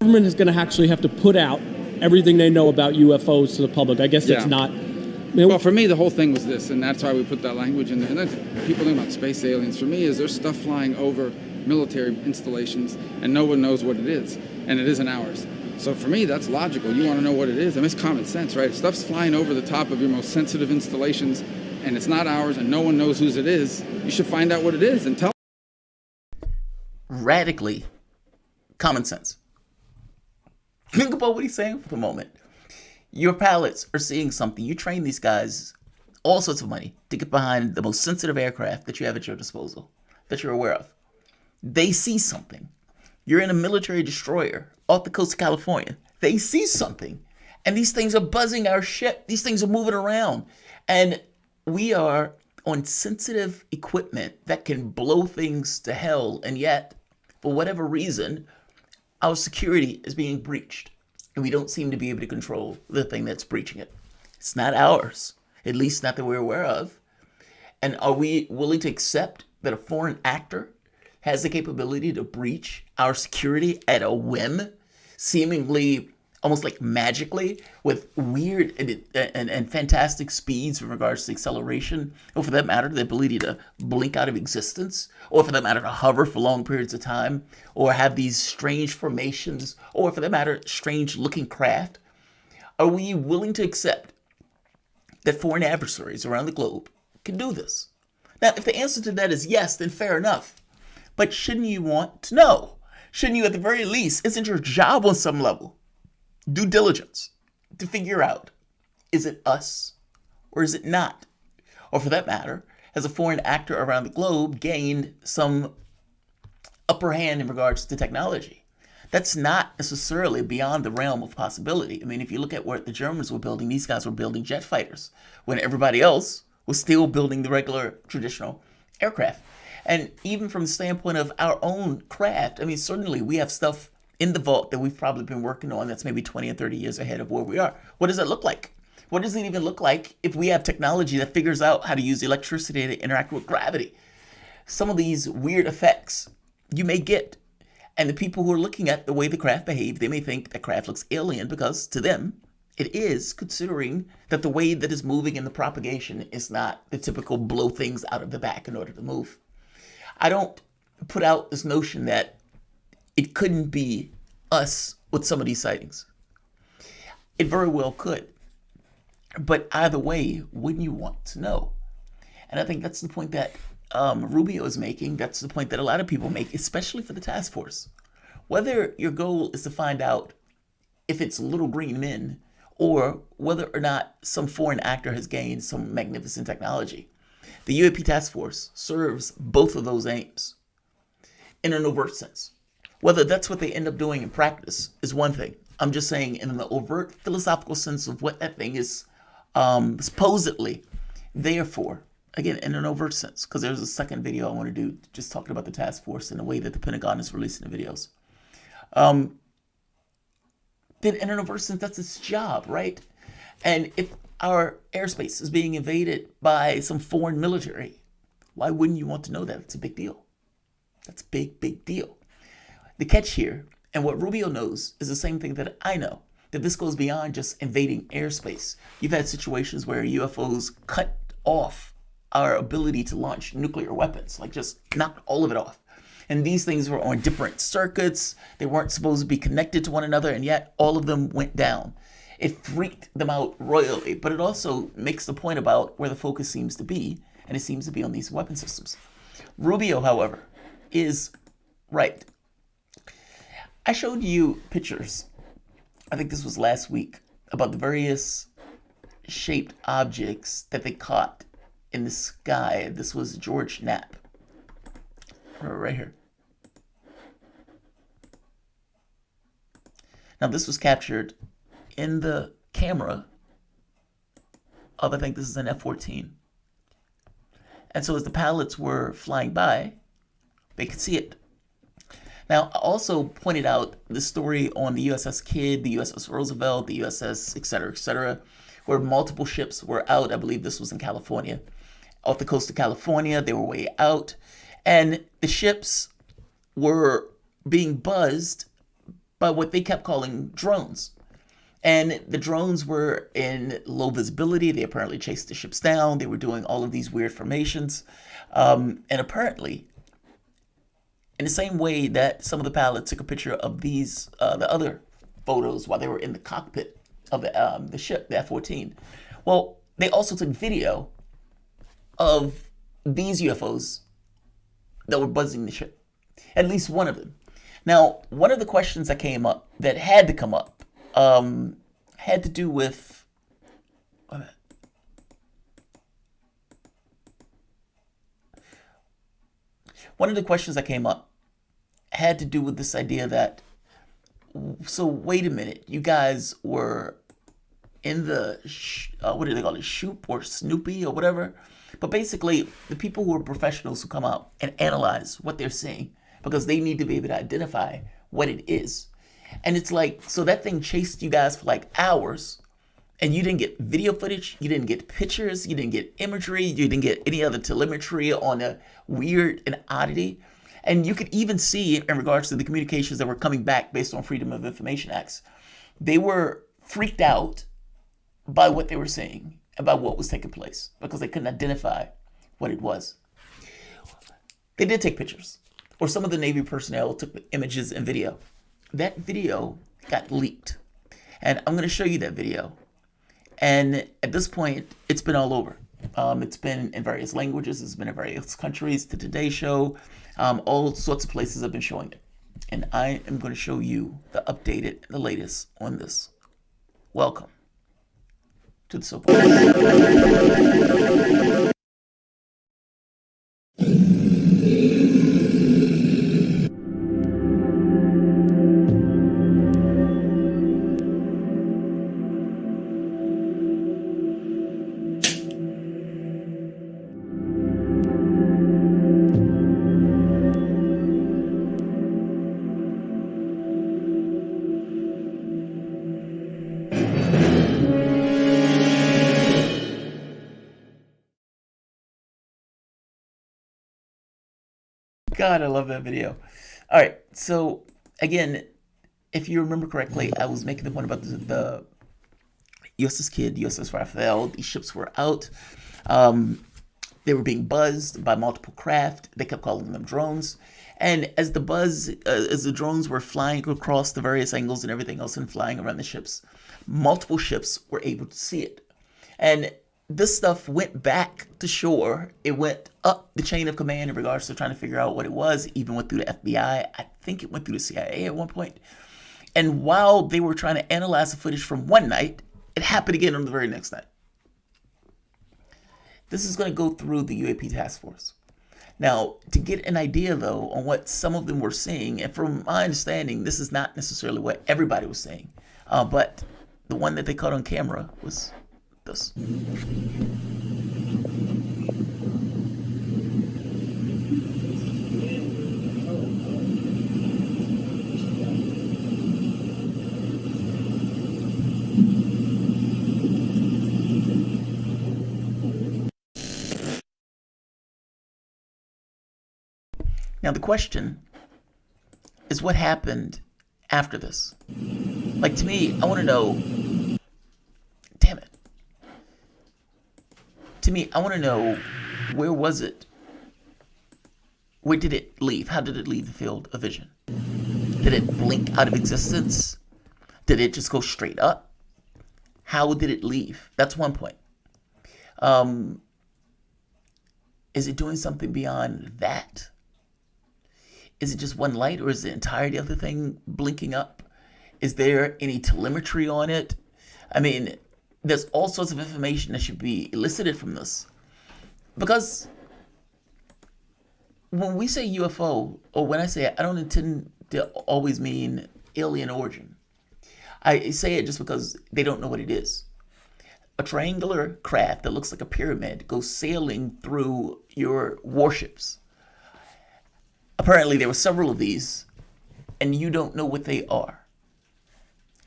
government is going to actually have to put out everything they know about UFOs to the public. I guess it's not. Well, for me, the whole thing was this, and that's why we put that language in there. And that's, people think about space aliens. For me, is there's stuff flying over military installations, and no one knows what it is, and it isn't ours. So for me, that's logical. You want to know what it is. I mean, it's common sense, right? If stuff's flying over the top of your most sensitive installations, and it's not ours, and no one knows whose it is, you should find out what it is and tell. Radically common sense. Think about what he's saying for the moment. Your pilots are seeing something. You train these guys all sorts of money to get behind the most sensitive aircraft that you have at your disposal, that you're aware of. They see something. You're in a military destroyer off the coast of California. They see something. And these things are buzzing our ship. These things are moving around. And we are on sensitive equipment that can blow things to hell. And yet, for whatever reason, our security is being breached. And we don't seem to be able to control the thing that's breaching it. It's not ours, at least not that we're aware of. And are we willing to accept that a foreign actor has the capability to breach our security at a whim, seemingly almost like magically, with weird and fantastic speeds in regards to acceleration, or for that matter, the ability to blink out of existence, or for that matter, to hover for long periods of time, or have these strange formations, or for that matter, strange looking craft? Are we willing to accept that foreign adversaries around the globe can do this? Now, if the answer to that is yes, then fair enough. But shouldn't you want to know? Shouldn't you, at the very least, isn't your job on some level, due diligence, to figure out, is it us or is it not? Or for that matter, has a foreign actor around the globe gained some upper hand in regards to technology? That's not necessarily beyond the realm of possibility. I mean, if you look at what the Germans were building, these guys were building jet fighters when everybody else was still building the regular traditional aircraft. And even from the standpoint of our own craft, I mean, certainly we have stuff in the vault that we've probably been working on that's maybe 20 or 30 years ahead of where we are. What does it look like? What does it even look like if we have technology that figures out how to use electricity to interact with gravity? Some of these weird effects you may get. And the people who are looking at the way the craft behave, they may think the craft looks alien because to them it is, considering that the way that is moving in the propagation is not the typical blow things out of the back in order to move. I don't put out this notion that it couldn't be us with some of these sightings. It very well could. But either way, wouldn't you want to know? And I think that's the point that Rubio is making. That's the point that a lot of people make, especially for the task force. Whether your goal is to find out if it's little green men or whether or not some foreign actor has gained some magnificent technology, the UAP task force serves both of those aims in an overt sense. Whether that's what they end up doing in practice is one thing. I'm just saying in an overt philosophical sense of what that thing is supposedly there for. Again, in an overt sense, because there's a second video I want to do just talking about the task force and the way that the Pentagon is releasing the videos. Then in an overt sense, that's its job, right? And if our airspace is being invaded by some foreign military, why wouldn't you want to know that? It's a big deal. That's a big, big deal. The catch here, and what Rubio knows, is the same thing that I know, that this goes beyond just invading airspace. You've had situations where UFOs cut off our ability to launch nuclear weapons, like just knocked all of it off. And these things were on different circuits. They weren't supposed to be connected to one another, and yet all of them went down. It freaked them out royally, but it also makes the point about where the focus seems to be, and it seems to be on these weapon systems. Rubio, however, is right. I showed you pictures, I think this was last week, about the various shaped objects that they caught in the sky. This was George Knapp, right here. Now this was captured in the camera of, I think this is an F-14. And so as the pilots were flying by, they could see it. Now, I also pointed out the story on the USS Kidd, the USS Roosevelt, the USS, et cetera, where multiple ships were out. I believe this was in California. Off the coast of California, they were way out. And the ships were being buzzed by what they kept calling drones. And the drones were in low visibility. They apparently chased the ships down. They were doing all of these weird formations. And apparently, in the same way that some of the pilots took a picture of these, the other photos while they were in the cockpit of the ship, the F-14. Well, they also took video of these UFOs that were buzzing the ship. At least one of them. Now, one of the questions that came up, that had to come up, had to do with... One of the questions that came up had to do with this idea that, so wait a minute, you guys were in the, what do they call it, Shoop or Snoopy or whatever? But basically, the people who are professionals who come out and analyze what they're seeing, because they need to be able to identify what it is. And it's like, so that thing chased you guys for like hours, and you didn't get video footage, you didn't get pictures, you didn't get imagery, you didn't get any other telemetry on a weird and oddity. And you could even see in regards to the communications that were coming back based on Freedom of Information Acts, they were freaked out by what they were seeing, about what was taking place, because they couldn't identify what it was. They did take pictures, or some of the Navy personnel took images and video. That video got leaked, and I'm going to show you that video. And at this point, it's been all over. It's been in various languages. It's been in various countries. The Today Show, all sorts of places have been showing it. And I am going to show you the updated, the latest on this. Welcome to the soap opera. God, I love that video. All right, so again, if you remember correctly, I was making the point about the USS Kidd, USS Raphael. These ships were out. They were being buzzed by multiple craft. They kept calling them drones. And as the drones were flying across the various angles and everything else and flying around the ships, multiple ships were able to see it. And this stuff went back to shore. It went up the chain of command in regards to trying to figure out what it was. Even went through the FBI. I think it went through the CIA at one point. And while they were trying to analyze the footage from one night, it happened again on the very next night. This is going to go through the UAP task force. Now, to get an idea, though, on what some of them were seeing, and from my understanding, this is not necessarily what everybody was saying, but the one that they caught on camera was this. Now the question is, what happened after this? Like, to me, I want to know, damn it. To me, I want to know, where was it? Where did it leave? How did it leave the field of vision? Did it blink out of existence? Did it just go straight up? How did it leave? That's one point. Is it doing something beyond that? Is it just one light, or is the entirety of the thing blinking up? Is there any telemetry on it? I mean, there's all sorts of information that should be elicited from this. Because when we say UFO, or when I say it, I don't intend to always mean alien origin. I say it just because they don't know what it is. A triangular craft that looks like a pyramid goes sailing through your warships. Apparently, there were several of these, and you don't know what they are.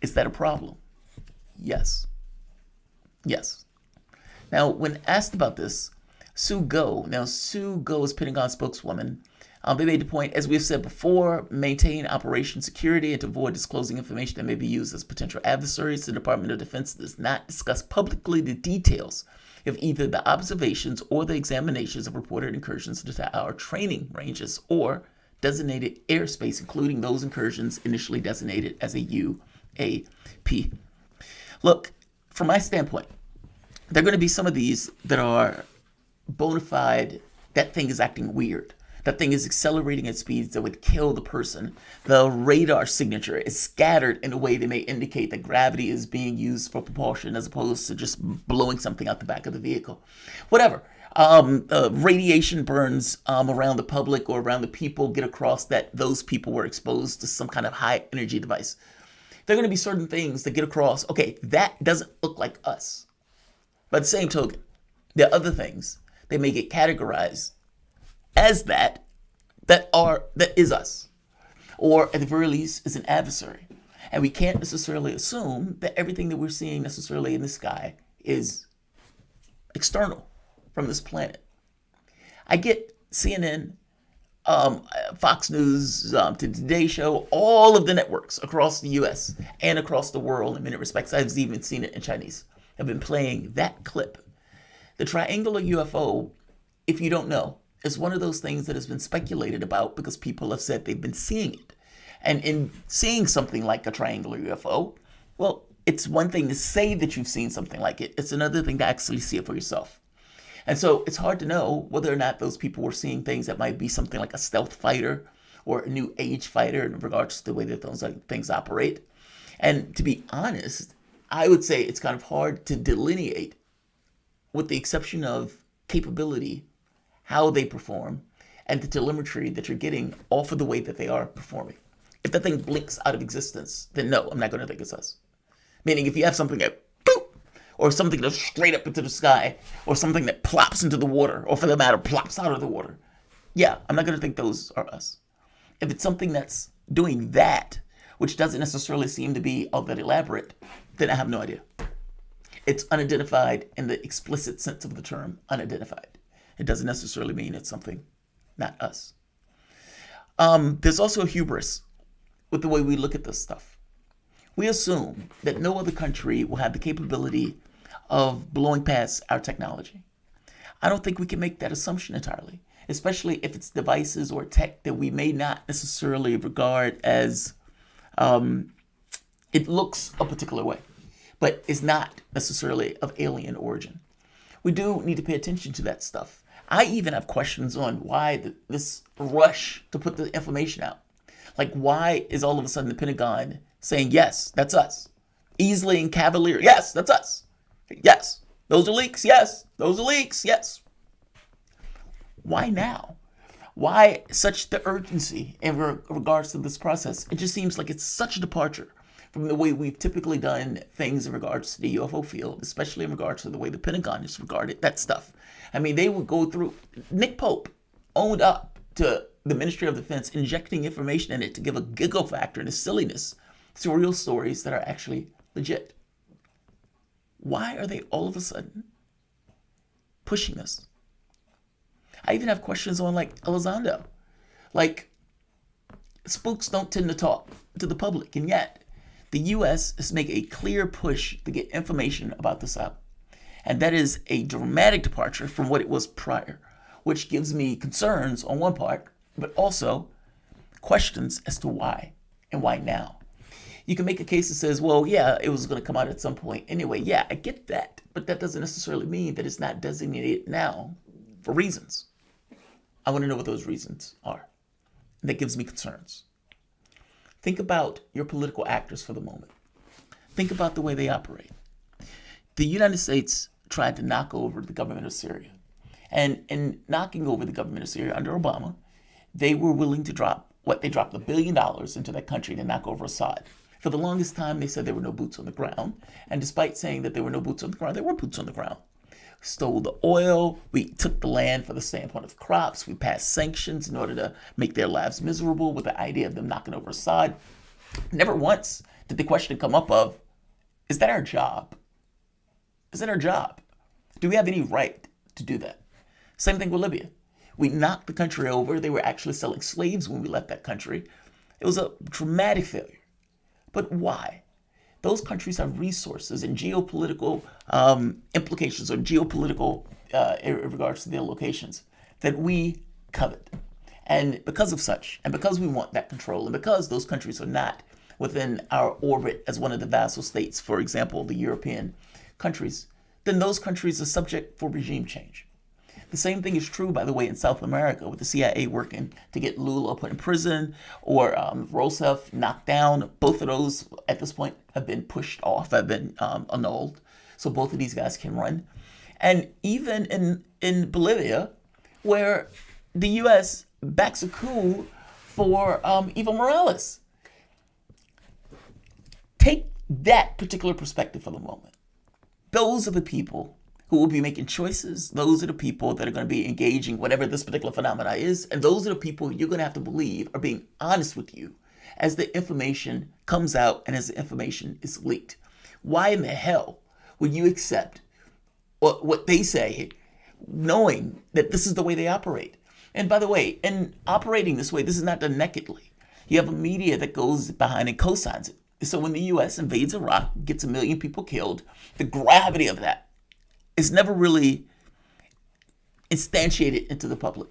Is that a problem? Yes. Yes. Now, when asked about this, Sue Go is Pentagon spokeswoman, They made the point, as we've said before, maintain operation security and to avoid disclosing information that may be used as potential adversaries. The Department of Defense does not discuss publicly the details of either the observations or the examinations of reported incursions into our training ranges or designated airspace, including those incursions initially designated as a UAP. Look, from my standpoint, there are going to be some of these that are bona fide, that thing is acting weird. That thing is accelerating at speeds that would kill the person. The radar signature is scattered in a way that may indicate that gravity is being used for propulsion as opposed to just blowing something out the back of the vehicle. Whatever. Radiation burns around the public or around the people, get across that those people were exposed to some kind of high energy device. There are going to be certain things that get across, okay, that doesn't look like us. By the same token, there are other things that may get categorized as that is us, or at the very least is an adversary. And we can't necessarily assume that everything that we're seeing necessarily in the sky is external from this planet. I get CNN, Fox News, to Today Show, all of the networks across the US and across the world in many respects. I've even seen it in Chinese. Have been playing that clip. The triangular UFO, if you don't know, is one of those things that has been speculated about because people have said they've been seeing it. And in seeing something like a triangular UFO, well, it's one thing to say that you've seen something like it. It's another thing to actually see it for yourself. And so it's hard to know whether or not those people were seeing things that might be something like a stealth fighter or a new age fighter in regards to the way that those things operate. And to be honest, I would say it's kind of hard to delineate, with the exception of capability, how they perform, and the telemetry that you're getting off of the way that they are performing. If that thing blinks out of existence, then no, I'm not going to think it's us. Meaning if you have something that boop, or something that's straight up into the sky, or something that plops into the water, or for the matter, plops out of the water, yeah, I'm not going to think those are us. If it's something that's doing that, which doesn't necessarily seem to be all that elaborate, then I have no idea. It's unidentified in the explicit sense of the term, unidentified. It doesn't necessarily mean it's something not us. There's also a hubris with the way we look at this stuff. We assume that no other country will have the capability of blowing past our technology. I don't think we can make that assumption entirely, especially if it's devices or tech that we may not necessarily regard as it looks a particular way, but is not necessarily of alien origin. We do need to pay attention to that stuff. I even have questions on why this rush to put the information out. Like, why is all of a sudden the Pentagon saying, yes, that's us? Easily and cavalier, yes, that's us. Yes, those are leaks, yes, those are leaks, yes. Why now? Why such the urgency in regards to this process? It just seems like it's such a departure from the way we've typically done things in regards to the UFO field, especially in regards to the way the Pentagon has regarded that stuff. I mean, they would go through, Nick Pope owned up to the Ministry of Defense injecting information in it to give a giggle factor and a silliness to real stories that are actually legit. Why are they all of a sudden pushing this? I even have questions on, like, Elizondo. Like, spooks don't tend to talk to the public, and yet the U.S. is making a clear push to get information about this out. And that is a dramatic departure from what it was prior, which gives me concerns on one part, but also questions as to why and why now. You can make a case that says, well, yeah, it was going to come out at some point anyway. Yeah, I get that, but that doesn't necessarily mean that it's not designated now for reasons. I want to know what those reasons are. And that gives me concerns. Think about your political actors for the moment. Think about the way they operate. The United States tried to knock over the government of Syria. And in knocking over the government of Syria under Obama, they were willing to drop $1 billion into that country to knock over Assad. For the longest time, they said there were no boots on the ground. And despite saying that there were no boots on the ground, there were boots on the ground. We stole the oil. We took the land for the standpoint of crops. We passed sanctions in order to make their lives miserable with the idea of them knocking over Assad. Never once did the question come up of, is that our job? Is that our job? Do we have any right to do that? Same thing with Libya. We knocked the country over. They were actually selling slaves when we left that country. It was a dramatic failure. But why? Those countries have resources and geopolitical implications or geopolitical in regards to their locations that we covet. And because of such, and because we want that control, and because those countries are not within our orbit as one of the vassal states, for example, the European countries, then those countries are subject for regime change. The same thing is true, by the way, in South America, with the CIA working to get Lula put in prison or Rousseff knocked down. Both of those, at this point, have been pushed off, have been annulled. So both of these guys can run. And even in Bolivia, where the U.S. backs a coup for Evo Morales. Take that particular perspective for the moment. Those are the people who will be making choices. Those are the people that are going to be engaging whatever this particular phenomena is. And those are the people you're going to have to believe are being honest with you as the information comes out and as the information is leaked. Why in the hell would you accept what they say, knowing that this is the way they operate? And by the way, in operating this way, this is not done nakedly. You have a media that goes behind and co-signs it. So when the U.S. invades Iraq, gets 1 million people killed, the gravity of that is never really instantiated into the public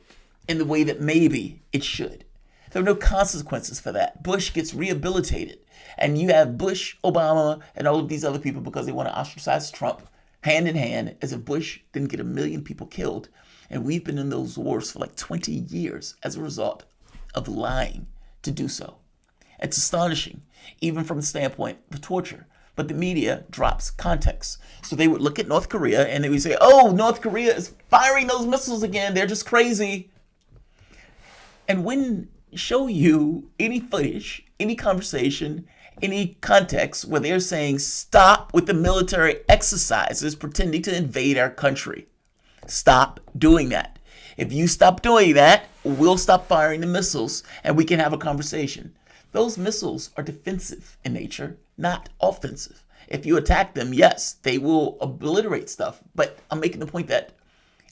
in the way that maybe it should. There are no consequences for that. Bush gets rehabilitated. And you have Bush, Obama, and all of these other people because they want to ostracize Trump hand in hand, as if Bush didn't get 1 million people killed. And we've been in those wars for like 20 years as a result of lying to do so. It's astonishing, even from the standpoint of torture. But the media drops context. So they would look at North Korea and they would say, oh, North Korea is firing those missiles again. They're just crazy. And when show you any footage, any conversation, any context where they're saying stop with the military exercises pretending to invade our country. Stop doing that. If you stop doing that, we'll stop firing the missiles and we can have a conversation. Those missiles are defensive in nature, not offensive. If you attack them, yes, they will obliterate stuff. But I'm making the point that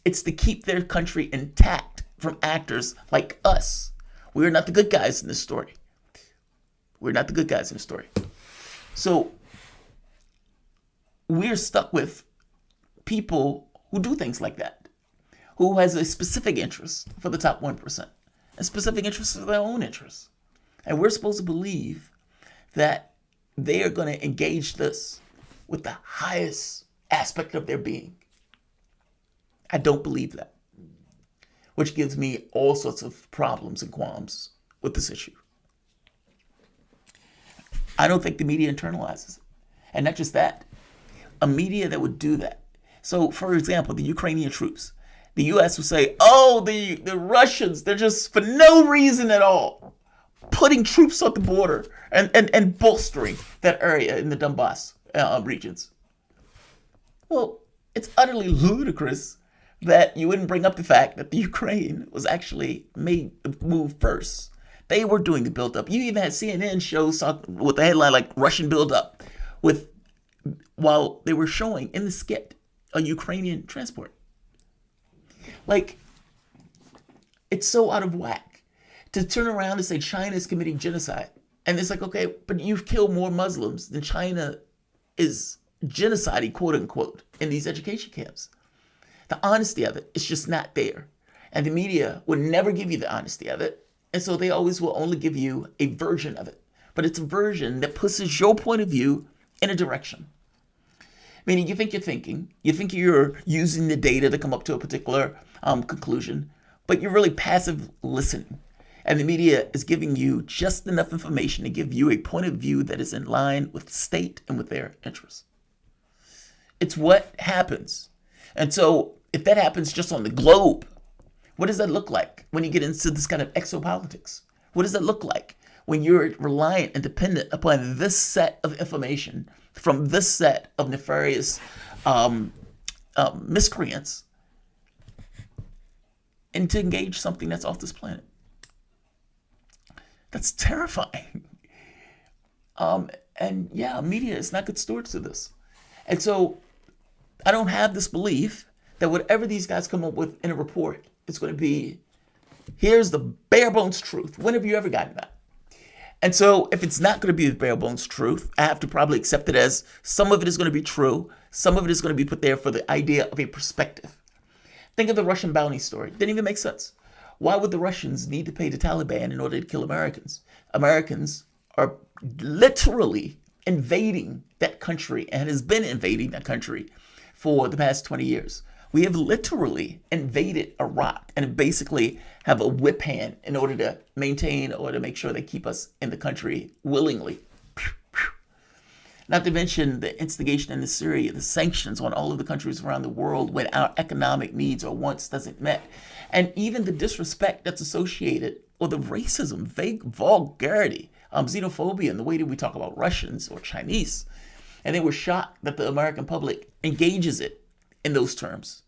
it's to keep their country intact from actors like us. We're not the good guys in this story. We're not the good guys in the story. So we're stuck with people who do things like that, who has a specific interest for the top 1%, and specific interests for their own interests. And we're supposed to believe that they are going to engage this with the highest aspect of their being. I don't believe that, which gives me all sorts of problems and qualms with this issue. I don't think the media internalizes it. And not just that, a media that would do that. So, for example, the Ukrainian troops, the U.S. would say, oh, the Russians, they're just for no reason at all putting troops on the border and bolstering that area in the Donbass regions. Well, it's utterly ludicrous that you wouldn't bring up the fact that the Ukraine was actually made the move first. They were doing the buildup. You even had CNN shows with the headline like Russian buildup, while they were showing in the skit a Ukrainian transport. Like, it's so out of whack to turn around and say China is committing genocide. And it's like, okay, but you've killed more Muslims than China is genociding, quote unquote, in these education camps. The honesty of it is just not there. And the media would never give you the honesty of it. And so they always will only give you a version of it. But it's a version that pushes your point of view in a direction. Meaning you think you're thinking, you think you're using the data to come up to a particular conclusion, but you're really passive listening. And the media is giving you just enough information to give you a point of view that is in line with the state and with their interests. It's what happens. And so if that happens just on the globe, what does that look like when you get into this kind of exopolitics? What does that look like when you're reliant and dependent upon this set of information from this set of nefarious miscreants and to engage something that's off this planet? That's terrifying. And yeah, media is not good stewards of this. And so I don't have this belief that whatever these guys come up with in a report, it's going to be Here's the bare bones truth. When have you ever gotten that? And so if it's not going to be the bare bones truth, I have to probably accept it as some of it is going to be true. Some of it is going to be put there for the idea of a perspective. Think of the Russian bounty story. Didn't even make sense. Why would the Russians need to pay the Taliban in order to kill Americans? Americans are literally invading that country and has been invading that country for the past 20 years. We have literally invaded Iraq and basically have a whip hand in order to maintain or to make sure they keep us in the country willingly. Not to mention the instigation in Syria, the sanctions on all of the countries around the world when our economic needs or wants doesn't met. And even the disrespect that's associated, or the racism, vague vulgarity, xenophobia, and the way that we talk about Russians or Chinese. And they were shocked that the American public engages it in those terms.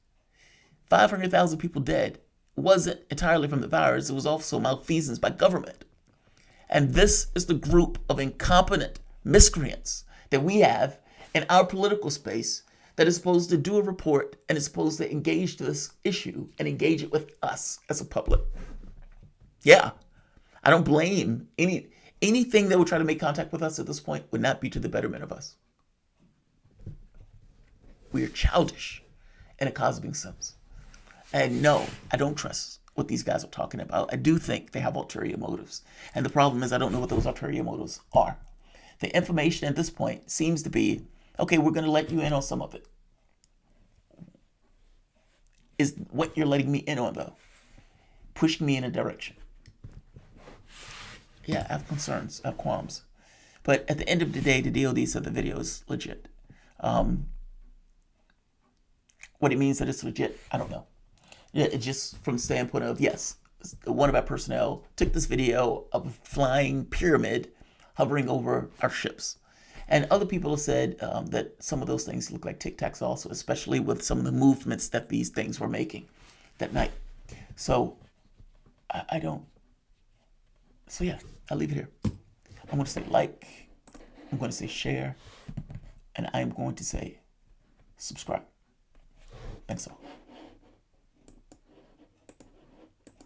500,000 people dead wasn't entirely from the virus. It was also malfeasance by government. And this is the group of incompetent miscreants that we have in our political space that is supposed to do a report and is supposed to engage this issue and engage it with us as a public. Yeah, I don't blame anything that would try to make contact with us at this point would not be to the betterment of us. We are childish in a cosmic sense. And no, I don't trust what these guys are talking about. I do think they have ulterior motives. And the problem is I don't know what those ulterior motives are. The information at this point seems to be, okay, we're going to let you in on some of it. Is what you're letting me in on, though, pushing me in a direction? Yeah, I have concerns, I have qualms. But at the end of the day, the DOD said the video is legit. What it means that it's legit, I don't know. Yeah, it just from the standpoint of, yes, one of our personnel took this video of a flying pyramid hovering over our ships. And other people have said that some of those things look like Tic Tacs also, especially with some of the movements that these things were making that night. So I don't. So yeah, I'll leave it here. I'm going to say like, I'm going to say share, and I'm going to say subscribe. Thanks all.